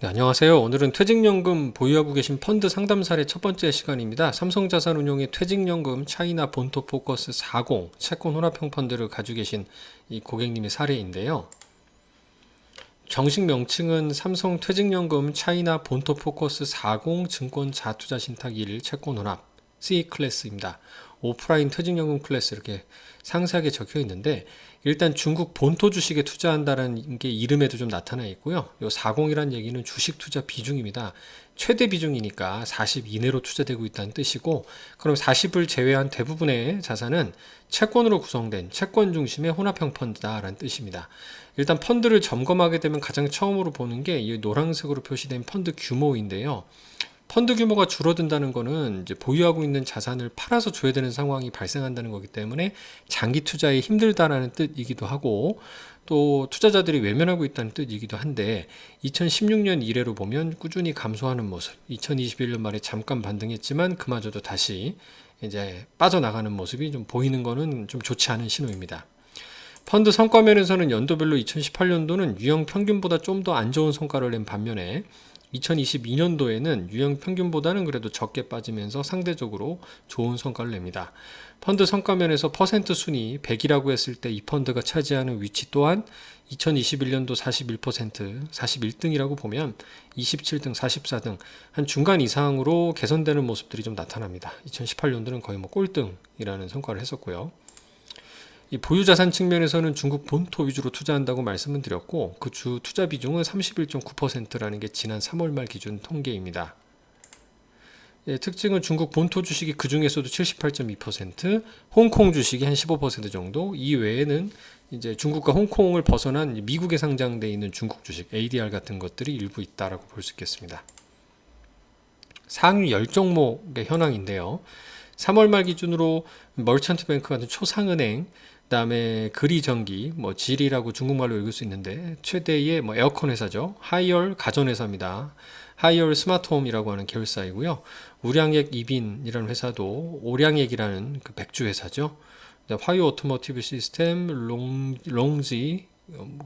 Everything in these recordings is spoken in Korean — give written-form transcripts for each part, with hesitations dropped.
네, 안녕하세요. 오늘은 퇴직연금 보유하고 계신 펀드 상담 사례 첫 번째 시간입니다. 삼성자산운용의 퇴직연금 차이나 본토 포커스 40 채권 혼합형 펀드를 가지고 계신 이 고객님의 사례인데요. 정식 명칭은 삼성 퇴직연금 차이나 본토 포커스 40 증권 자투자 신탁 1 채권 혼합 C 클래스입니다. 오프라인 퇴직연금 클래스 이렇게 상세하게 적혀 있는데, 일단 중국 본토 주식에 투자한다는 게 이름에도 좀 나타나 있고요. 요 40이라는 얘기는 주식 투자 비중입니다. 최대 비중이니까 40 이내로 투자되고 있다는 뜻이고, 그럼 40을 제외한 대부분의 자산은 채권으로 구성된 채권 중심의 혼합형 펀드다라는 뜻입니다. 일단 펀드를 점검하게 되면 가장 처음으로 보는 게 이 노란색으로 표시된 펀드 규모인데요. 펀드 규모가 줄어든다는 거는 이제 보유하고 있는 자산을 팔아서 줘야 되는 상황이 발생한다는 거기 때문에 장기 투자에 힘들다라는 뜻이기도 하고, 또 투자자들이 외면하고 있다는 뜻이기도 한데, 2016년 이래로 보면 꾸준히 감소하는 모습, 2021년 말에 잠깐 반등했지만 그마저도 다시 이제 빠져나가는 모습이 좀 보이는 거는 좀 좋지 않은 신호입니다. 펀드 성과 면에서는 연도별로 2018년도는 유형 평균보다 좀 더 안 좋은 성과를 낸 반면에 2022년도에는 유형 평균보다는 그래도 적게 빠지면서 상대적으로 좋은 성과를 냅니다. 펀드 성과면에서 퍼센트 순위 100이라고 했을 때 이 펀드가 차지하는 위치 또한 2021년도 41%, 41등이라고 보면 27등, 44등 한 중간 이상으로 개선되는 모습들이 좀 나타납니다. 2018년도는 거의 뭐 꼴등이라는 성과를 했었고요. 이 보유자산 측면에서는 중국 본토 위주로 투자한다고 말씀을 드렸고, 그 주 투자 비중은 31.9%라는 게 지난 3월 말 기준 통계입니다. 예, 특징은 중국 본토 주식이 그 중에서도 78.2%, 홍콩 주식이 한 15% 정도, 이 외에는 이제 중국과 홍콩을 벗어난 미국에 상장되어 있는 중국 주식, ADR 같은 것들이 일부 있다라고 볼 수 있겠습니다. 상위 10종목의 현황인데요. 3월 말 기준으로 멀천트뱅크 같은 초상은행, 그다음에 그리전기, 뭐 질이라고 중국말로 읽을 수 있는데 최대의 뭐 에어컨 회사죠. 하이얼 가전회사입니다. 하이얼 스마트홈이라고 하는 계열사이고요. 우량액 이빈이라는 회사도 오량액이라는 그 백주 회사죠. 화유 오토모티브 시스템, 롱지,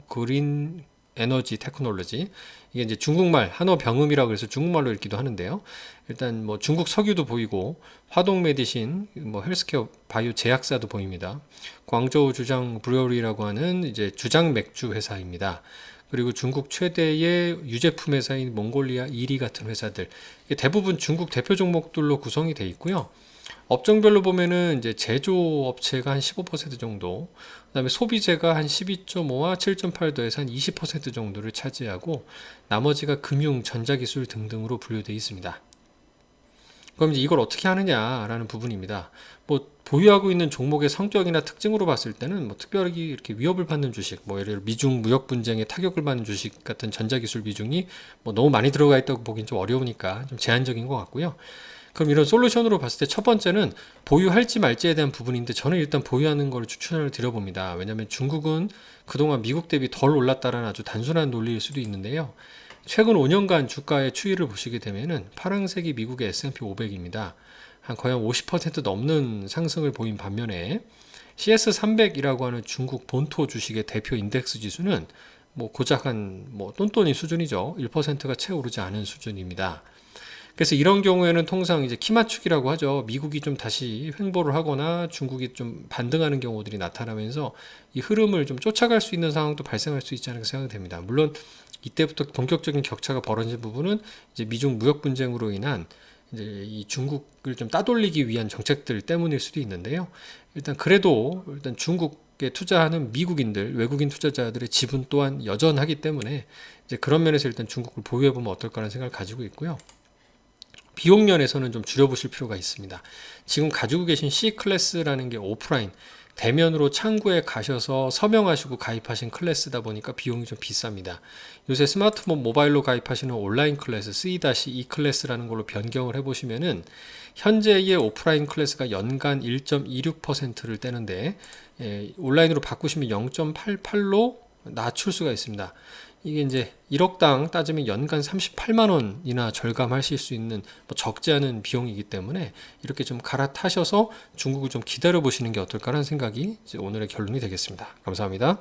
그린 에너지 테크놀로지, 이게 이제 중국말 한어 병음이라고 해서 중국말로 읽기도 하는데요. 일단 뭐 중국 석유도 보이고, 화동 메디신, 뭐 헬스케어 바이오 제약사도 보입니다. 광저우 주장 브루어리라고 하는 이제 주장 맥주 회사입니다. 그리고 중국 최대의 유제품 회사인 몽골리아 이리 같은 회사들, 대부분 중국 대표 종목들로 구성이 되어 있고요. 업종별로 보면은 이제 제조업체가 한 15% 정도, 그다음에 소비재가 한 12.5와 7.8도에서 한 20% 정도를 차지하고, 나머지가 금융, 전자기술 등등으로 분류되어 있습니다. 그럼 이제 이걸 어떻게 하느냐라는 부분입니다. 뭐 보유하고 있는 종목의 성격이나 특징으로 봤을 때는 뭐 특별히 이렇게 위협을 받는 주식, 뭐 예를 들어 미중 무역 분쟁에 타격을 받는 주식 같은 전자기술 비중이 뭐 너무 많이 들어가 있다고 보긴 좀 어려우니까 좀 제한적인 것 같고요. 그럼 이런 솔루션으로 봤을 때 첫 번째는 보유할지 말지에 대한 부분인데, 저는 일단 보유하는 걸 추천을 드려봅니다. 왜냐하면 중국은 그동안 미국 대비 덜 올랐다는 아주 단순한 논리일 수도 있는데요. 최근 5년간 주가의 추이를 보시게 되면은 파란색이 미국의 S&P 500입니다. 한 거의 50% 넘는 상승을 보인 반면에 CS300이라고 하는 중국 본토 주식의 대표 인덱스 지수는 뭐 고작 한 뭐 똔똔이 수준이죠. 1%가 채 오르지 않은 수준입니다. 그래서 이런 경우에는 통상 이제 키 맞추기라고 하죠. 미국이 좀 다시 횡보를 하거나 중국이 좀 반등하는 경우들이 나타나면서 이 흐름을 좀 쫓아갈 수 있는 상황도 발생할 수 있지 않을까 생각이 됩니다. 물론 이때부터 본격적인 격차가 벌어진 부분은 이제 미중 무역 분쟁으로 인한 이제 이 중국을 좀 따돌리기 위한 정책들 때문일 수도 있는데요. 일단 그래도 일단 중국에 투자하는 미국인들, 외국인 투자자들의 지분 또한 여전하기 때문에 이제 그런 면에서 일단 중국을 보유해 보면 어떨까라는 생각을 가지고 있고요. 비용 면에서는 좀 줄여보실 필요가 있습니다. 지금 가지고 계신 C클래스라는 게 오프라인, 대면으로 창구에 가셔서 서명하시고 가입하신 클래스다 보니까 비용이 좀 비쌉니다. 요새 스마트폰 모바일로 가입하시는 온라인 클래스 C-2 클래스라는 걸로 변경을 해보시면은 현재의 오프라인 클래스가 연간 1.26%를 떼는데, 온라인으로 바꾸시면 0.88로 낮출 수가 있습니다. 이게 이제 1억당 따지면 연간 38만 원이나 절감하실 수 있는 뭐 적지 않은 비용이기 때문에 이렇게 좀 갈아타셔서 중국을 좀 기다려 보시는 게 어떨까라는 생각이 이제 오늘의 결론이 되겠습니다. 감사합니다.